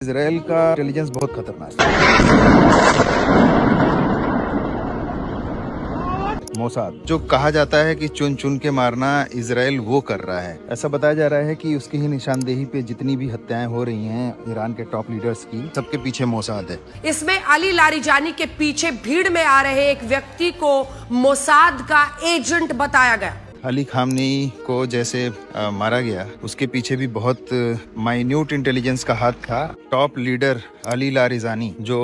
Israel का intelligence बहुत खतरनाक है। मोसाद जो कहा जाता है कि चुन चुन के मारना इजराइल वो कर रहा है। ऐसा बताया जा रहा है कि उसकी ही निशानदेही पे जितनी भी हत्याएं हो रही हैं ईरान के टॉप लीडर्स की, सबके पीछे मोसाद है। इसमें अली लारिजानी के पीछे भीड़ में आ रहे एक व्यक्ति को मोसाद का एजेंट बताया गया। अली खामनेई को जैसे मारा गया, उसके पीछे भी बहुत माइन्यूट इंटेलिजेंस का हाथ था। टॉप लीडर अली लारिजानी जो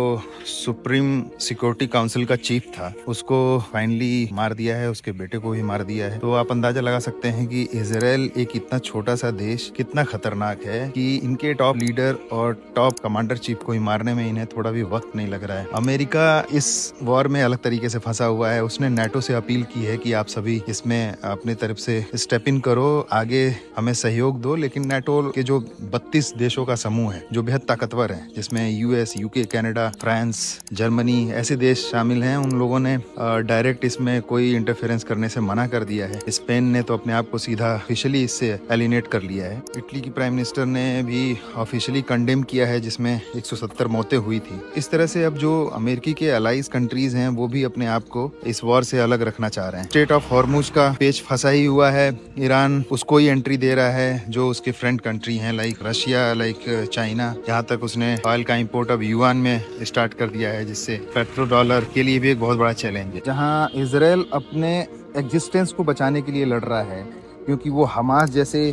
सुप्रीम सिक्योरिटी काउंसिल का चीफ था, उसको फाइनली मार दिया है, उसके बेटे को भी मार दिया है। तो आप अंदाजा लगा सकते हैं कि इजराइल एक इतना छोटा सा देश कितना खतरनाक है कि इनके टॉप लीडर और टॉप कमांडर चीफ को ही मारने में इन्हें थोड़ा भी वक्त नहीं लग रहा है। अमेरिका इस वॉर में अलग तरीके से फंसा हुआ है। उसने नेटो से अपील की है कि आप सभी इसमें अपने तरफ से स्टेप इन करो, आगे हमें सहयोग दो। लेकिन नेटो के जो 32 देशों का समूह है जो बेहद ताकतवर है, जिसमें US, UK, Canada, France, Germany ऐसे देश शामिल हैं, उन लोगों ने डायरेक्ट इसमें कोई इंटरफेरेंस करने से मना कर दिया है। स्पेन ने तो अपने आप को सीधा ऑफिशियली इससे एलिनेट कर लिया है। इटली की प्राइम मिनिस्टर ने भी ऑफिशियली कंडेम किया है, जिसमें 170 मौतें हुई थी। इस तरह से अब जो अमेरिकी के अलाइज कंट्रीज हैं वो भी अपने आप को इस वॉर से अलग रखना चाह रहे हैं। स्ट्रेट ऑफ हॉर्मुज का पेच फंसा ही हुआ है। ईरान उसको ही एंट्री दे रहा है जो उसके फ्रेंड कंट्री हैं, लाइक रशिया, लाइक चाइना। यहाँ तक उसने ऑयल का इंपोर्ट अब युआन में स्टार्ट कर दिया है, जिससे पेट्रो डॉलर के लिए भी एक बहुत बड़ा चैलेंज है। जहाँ इजराइल अपने एग्जिस्टेंस को बचाने के लिए लड़ रहा है, क्योंकि वो हमास जैसे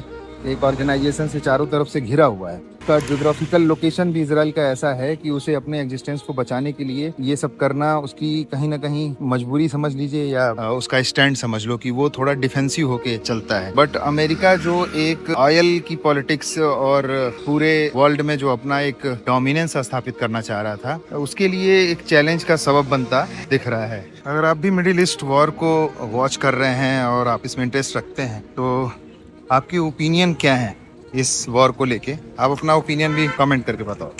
एक ऑर्गेनाइजेशन से चारों तरफ से घिरा हुआ है। उसका ज्योग्राफिकल लोकेशन भी इजराइल का ऐसा है कि उसे अपने एग्जिस्टेंस को बचाने के लिए ये सब करना उसकी कहीं ना कहीं मजबूरी समझ लीजिए, या उसका स्टैंड समझ लो कि वो थोड़ा डिफेंसिव होके चलता है। बट अमेरिका जो एक ऑयल की पॉलिटिक्स और पूरे वर्ल्ड में जो अपना एक डोमिनेंस स्थापित करना चाह रहा था, उसके लिए एक चैलेंज का सबब बनता दिख रहा है। अगर आप भी मिडिल ईस्ट वॉर को वॉच कर रहे हैं और आप इसमें इंटरेस्ट रखते हैं, तो आपकी ओपिनियन क्या है इस वॉर को लेके? आप अपना ओपिनियन भी कमेंट करके बताओ।